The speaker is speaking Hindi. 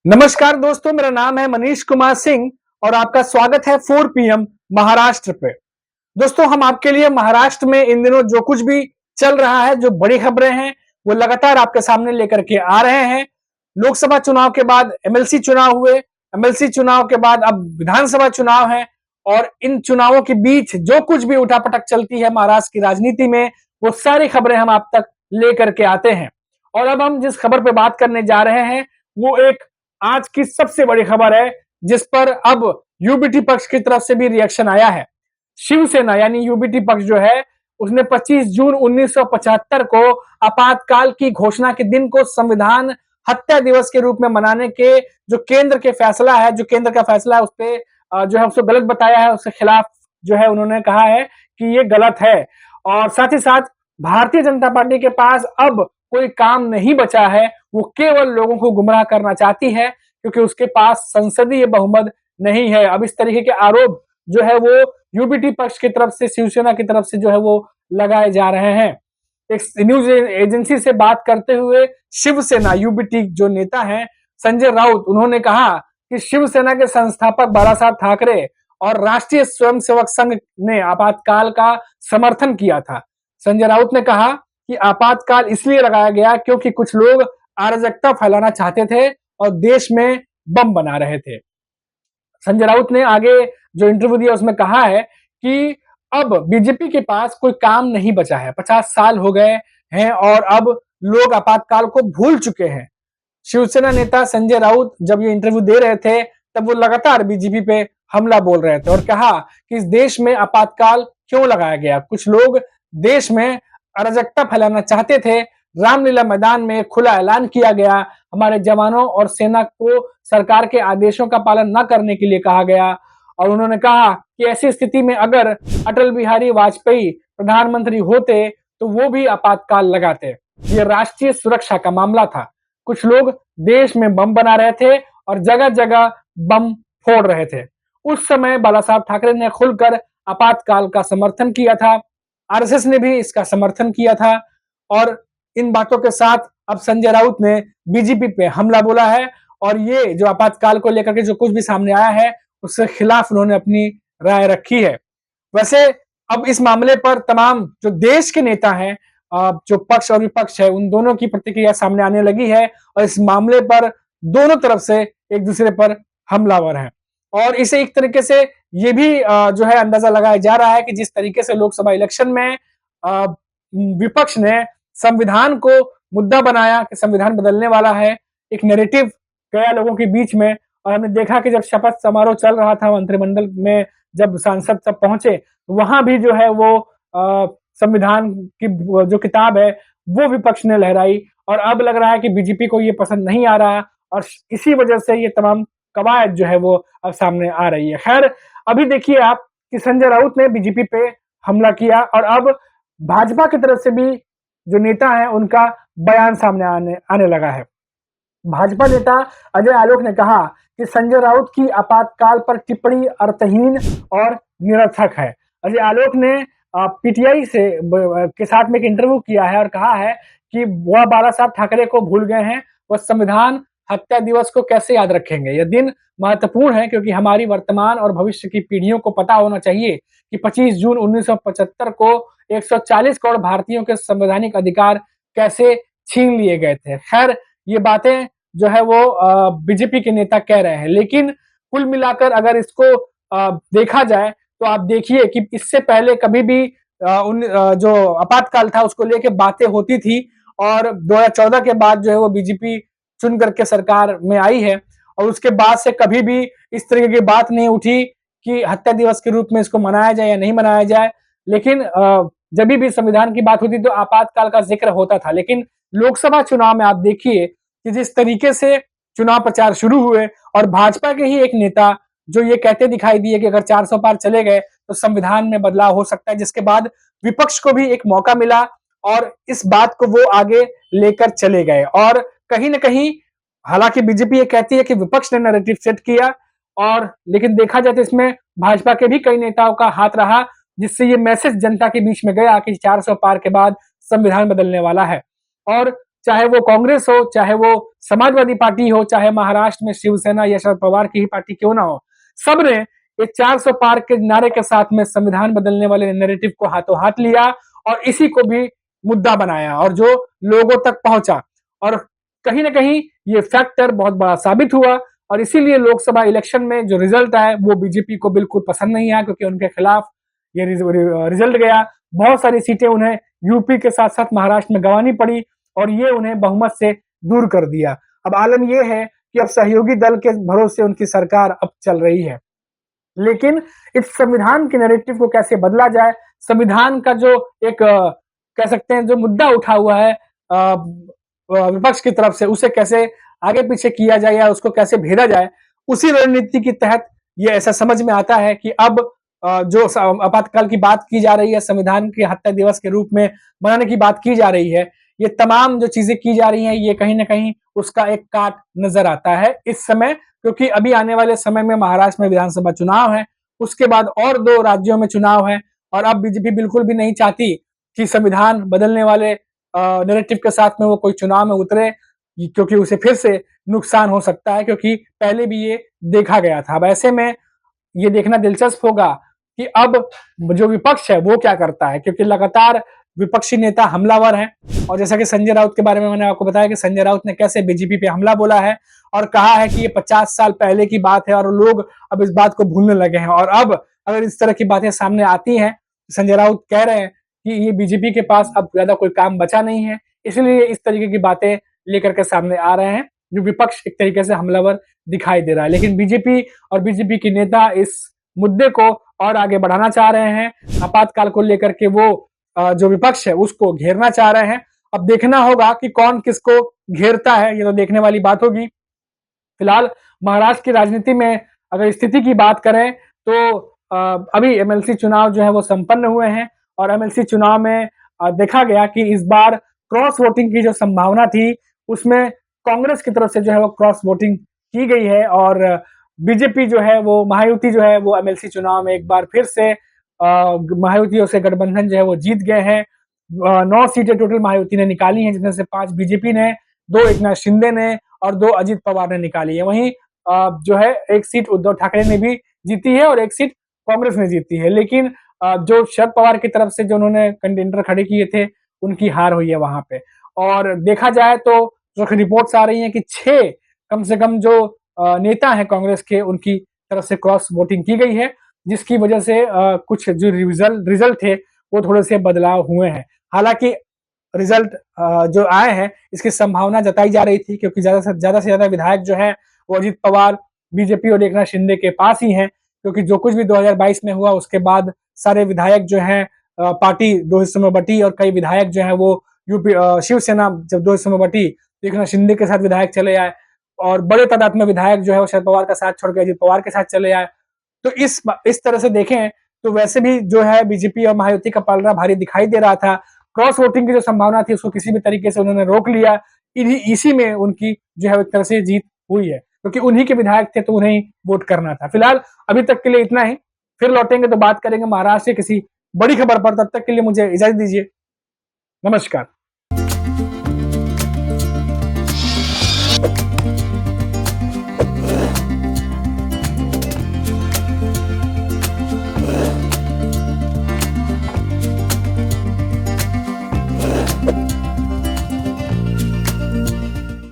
नमस्कार दोस्तों, मेरा नाम है मनीष कुमार सिंह और आपका स्वागत है 4 पीएम महाराष्ट्र पे। दोस्तों, हम आपके लिए महाराष्ट्र में इन दिनों जो कुछ भी चल रहा है, जो बड़ी खबरें हैं, वो लगातार आपके सामने लेकर के आ रहे हैं। लोकसभा चुनाव के बाद एमएलसी चुनाव हुए, एमएलसी चुनाव के बाद अब विधानसभा चुनाव है और इन चुनावों के बीच जो कुछ भी उठापटक चलती है महाराष्ट्र की राजनीति में, वो सारी खबरें हम आप तक लेकर के आते हैं। और अब हम जिस खबर पे बात करने जा रहे हैं, वो एक आज की सबसे बड़ी खबर है, जिस पर अब यूबीटी पक्ष की तरफ से भी रिएक्शन आया है। शिवसेना यानी यूबीटी पक्ष जो है, उसने 25 जून 1975 को आपातकाल की घोषणा के दिन को संविधान हत्या दिवस के रूप में मनाने के जो केंद्र का फैसला है, उस पे जो है उसको गलत बताया है, उसके खिलाफ जो है उन्होंने कहा है कि ये गलत है। और साथ ही साथ भारतीय जनता पार्टी के पास अब कोई काम नहीं बचा है, वो केवल लोगों को गुमराह करना चाहती है, क्योंकि उसके पास संसदीय बहुमत नहीं है। अब इस तरीके के आरोप जो है वो यूबीटी पक्ष की तरफ से, शिवसेना की तरफ से जो है वो लगाए जा रहे हैं। एक न्यूज एजेंसी से बात करते हुए शिवसेना यूबीटी जो नेता हैं संजय राउत, उन्होंने कहा कि शिवसेना के संस्थापक बाला साहब ठाकरे और राष्ट्रीय स्वयंसेवक संघ ने आपातकाल का समर्थन किया था। संजय राउत ने कहा कि आपातकाल इसलिए लगाया गया क्योंकि कुछ लोग अराजकता फैलाना चाहते थे और देश में बम बना रहे थे। संजय राउत ने आगे जो इंटरव्यू दिया उसमें कहा है कि अब बीजेपी के पास कोई काम नहीं बचा है, 50 साल हो गए हैं और अब लोग आपातकाल को भूल चुके हैं। शिवसेना नेता संजय राउत जब ये इंटरव्यू दे रहे थे, तब वो लगातार बीजेपी पे हमला बोल रहे थे और कहा कि इस देश में आपातकाल क्यों लगाया गया। कुछ लोग देश में अराजकता फैलाना चाहते थे। रामलीला मैदान में खुला ऐलान किया गया, हमारे जवानों और सेना को सरकार के आदेशों का पालन न करने के लिए कहा गया। और उन्होंने कहा कि ऐसी स्थिति में अगर अटल बिहारी वाजपेयी प्रधानमंत्री होते तो वो भी आपातकाल लगाते। ये राष्ट्रीय सुरक्षा का मामला था। कुछ लोग देश में बम बना रहे थे और जगह जगह बम फोड़ रहे थे। उस समय बाला साहब ठाकरे ने खुलकर आपातकाल का समर्थन किया था, आरएसएस ने भी इसका समर्थन किया था। और इन बातों के साथ अब संजय राउत ने बीजेपी पे हमला बोला है और ये जो आपातकाल को लेकर के जो कुछ भी सामने आया है, उसके खिलाफ उन्होंने अपनी राय रखी है। वैसे अब इस मामले पर तमाम जो देश के नेता हैं, जो पक्ष और विपक्ष है, उन दोनों की प्रतिक्रिया सामने आने लगी है और इस मामले पर दोनों तरफ से एक दूसरे पर हमलावर हैं। और इसे एक तरीके से ये भी जो है अंदाजा लगाया जा रहा है कि जिस तरीके से लोकसभा इलेक्शन में विपक्ष ने संविधान को मुद्दा बनाया कि संविधान बदलने वाला है, एक नैरेटिव गया लोगों के बीच में। और हमने देखा कि जब शपथ समारोह चल रहा था मंत्रिमंडल में, जब सांसद सब पहुंचे, वहां भी जो है वो संविधान की जो किताब है वो विपक्ष ने लहराई। और अब लग रहा है कि बीजेपी को ये पसंद नहीं आ रहा और इसी वजह से ये तमाम कवायद जो है वो अब सामने आ रही है। खैर, अभी देखिए आप कि संजय राउत ने बीजेपी पे हमला किया और अब भाजपा की तरफ से भी जो नेता है उनका बयान सामने आने लगा है। भाजपा नेता अजय आलोक ने कहा कि संजय राउत की आपातकाल पर टिप्पणी अर्थहीन और निरर्थक है। अजय आलोक ने पीटीआई से के साथ में एक इंटरव्यू किया है और कहा है कि वह बाला साहब ठाकरे को भूल गए हैं, वह संविधान हत्या दिवस को कैसे याद रखेंगे। यह दिन महत्वपूर्ण है क्योंकि हमारी वर्तमान और भविष्य की पीढ़ियों को पता होना चाहिए कि 25 जून 1975 को 140 करोड़ भारतीयों के संवैधानिक अधिकार कैसे छीन लिए गए थे। खैर, ये बातें जो है वो बीजेपी के नेता कह रहे हैं, लेकिन कुल मिलाकर अगर इसको देखा जाए तो आप देखिए कि इससे पहले कभी भी जो आपातकाल था उसको लेके बातें होती थी और 2014 के बाद जो है वो बीजेपी चुन करके सरकार में आई है और उसके बाद से कभी भी इस तरीके की बात नहीं उठी कि हत्या दिवस के रूप में इसको मनाया जाए या नहीं मनाया जाए। लेकिन जब भी संविधान की बात होती तो आपातकाल का जिक्र होता था। लेकिन लोकसभा चुनाव में आप देखिए कि जिस तरीके से चुनाव प्रचार शुरू हुए और भाजपा के ही एक नेता जो ये कहते दिखाई दिए कि अगर 400 पार चले गए तो संविधान में बदलाव हो सकता है, जिसके बाद विपक्ष को भी एक मौका मिला और इस बात को वो आगे लेकर चले गए। और कहीं ना कहीं हालांकि बीजेपी ये कहती है कि विपक्ष ने नैरेटिव सेट किया, और लेकिन देखा जाए तो इसमें भाजपा के भी कई नेताओं का हाथ रहा, जिससे ये मैसेज जनता के बीच में गया कि 400 पार के बाद संविधान बदलने वाला है। और चाहे वो कांग्रेस हो, चाहे वो समाजवादी पार्टी हो, चाहे महाराष्ट्र में शिवसेना या शरद पवार की ही पार्टी क्यों ना हो, सबने ये 400 पार के नारे के साथ में संविधान बदलने वाले नैरेटिव को हाथों हाथ लिया और इसी को भी मुद्दा बनाया और जो लोगों तक पहुंचा। और कहीं ना कहीं ये फैक्टर बहुत बड़ा साबित हुआ और इसीलिए लोकसभा इलेक्शन में जो रिजल्ट आया वो बीजेपी को बिल्कुल पसंद नहीं आया, क्योंकि उनके खिलाफ ये रिजल्ट गया। बहुत सारी सीटें उन्हें यूपी के साथ साथ महाराष्ट्र में गंवानी पड़ी और ये उन्हें बहुमत से दूर कर दिया। अब आलम यह है कि अब सहयोगी दल के भरोसे उनकी सरकार अब चल रही है, लेकिन इस संविधान के नैरेटिव को कैसे बदला जाए, संविधान का जो एक कह सकते हैं जो मुद्दा उठा हुआ है विपक्ष की तरफ से, उसे कैसे आगे पीछे किया जाए या उसको कैसे भेदा जाए, उसी रणनीति के तहत ये ऐसा समझ में आता है कि अब जो आपातकाल की बात की जा रही है, संविधान के हत्या दिवस के रूप में मनाने की बात की जा रही है, ये तमाम जो चीजें की जा रही हैं ये कहीं ना कहीं उसका एक काट नजर आता है इस समय, क्योंकि अभी आने वाले समय में महाराष्ट्र में विधानसभा चुनाव है, उसके बाद और 2 राज्यों में चुनाव है और अब बीजेपी बिल्कुल भी नहीं चाहती कि संविधान बदलने वाले नैरेटिव के साथ में वो कोई चुनाव में उतरे, क्योंकि उसे फिर से नुकसान हो सकता है, क्योंकि पहले भी ये देखा गया था। अब ऐसे में ये देखना दिलचस्प होगा कि अब जो विपक्ष है वो क्या करता है, क्योंकि लगातार विपक्षी नेता हमलावर हैं और जैसा कि संजय राउत के बारे में मैंने आपको बताया कि संजय राउत ने कैसे बीजेपी पे हमला बोला है और कहा है कि ये 50 साल पहले की बात है और लोग अब इस बात को भूलने लगे हैं। और अब अगर इस तरह की बातें सामने आती हैं, संजय राउत कह रहे हैं कि ये बीजेपी के पास अब ज्यादा कोई काम बचा नहीं है, इसलिए इस तरीके की बातें लेकर के सामने आ रहे हैं, जो विपक्ष एक तरीके से हमलावर दिखाई दे रहा है। लेकिन बीजेपी और बीजेपी के नेता इस मुद्दे को और आगे बढ़ाना चाह रहे हैं, आपातकाल को लेकर के वो जो विपक्ष है उसको घेरना चाह रहे हैं। अब देखना होगा कि कौन किसको घेरता है, ये तो देखने वाली बात होगी। फिलहाल महाराष्ट्र की राजनीति में अगर स्थिति की बात करें तो अभी एमएलसी चुनाव जो है वो संपन्न हुए हैं और एमएलसी चुनाव में देखा गया कि इस बार क्रॉस वोटिंग की जो संभावना थी उसमें कांग्रेस की तरफ से जो है वो क्रॉस वोटिंग की गई है और बीजेपी जो है वो महायुति जो है वो एमएलसी चुनाव में एक बार फिर से महायुतियों से गठबंधन जो है वो जीत गए हैं। 9 सीटें टोटल महायुति ने निकाली हैं, जिसमें से 5 बीजेपी ने, 2 एकनाथ शिंदे ने और 2 अजित पवार ने निकाली है। वहीं जो है 1 सीट उद्धव ठाकरे ने भी जीती है और 1 सीट कांग्रेस ने जीती है। लेकिन जो शरद पवार की तरफ से जो उन्होंने कंटेंडर खड़े किए थे उनकी हार हुई है वहां पे। और देखा जाए तो जो रिपोर्ट्स आ रही हैं कि 6 कम से कम जो नेता हैं कांग्रेस के उनकी तरफ से क्रॉस वोटिंग की गई है, जिसकी वजह से कुछ जो रिजल्ट थे वो थोड़े से बदलाव हुए हैं। हालांकि रिजल्ट जो आए हैं इसकी संभावना जताई जा रही थी, क्योंकि ज्यादा विधायक जो है वो अजित पवार, बीजेपी और एकनाथ शिंदे के पास ही हैं, क्योंकि जो कुछ भी 2022 में हुआ उसके बाद सारे विधायक जो हैं पार्टी 2 हिस्सों में बटी और कई विधायक जो है वो यूपी शिवसेना जब 2 हिस्सों में बटी तो एकनाथ शिंदे के साथ विधायक चले आए और बड़े तादाद में विधायक जो है वो शरद पवार का साथ छोड़ के अजित पवार के साथ चले आए। तो इस तरह से देखें तो वैसे भी जो है बीजेपी और महायुति का पलड़ा भारी दिखाई दे रहा था। क्रॉस वोटिंग की जो संभावना थी उसको किसी भी तरीके से उन्होंने रोक लिया। इसी में उनकी जो है एक तरह से जीत हुई है, क्योंकि उन्हीं के विधायक थे तो उन्हें वोट करना था। फिलहाल अभी तक के लिए इतना ही, फिर लौटेंगे तो बात करेंगे महाराष्ट्र के किसी बड़ी खबर पर। तब तक के लिए मुझे इजाजत दीजिए, नमस्कार।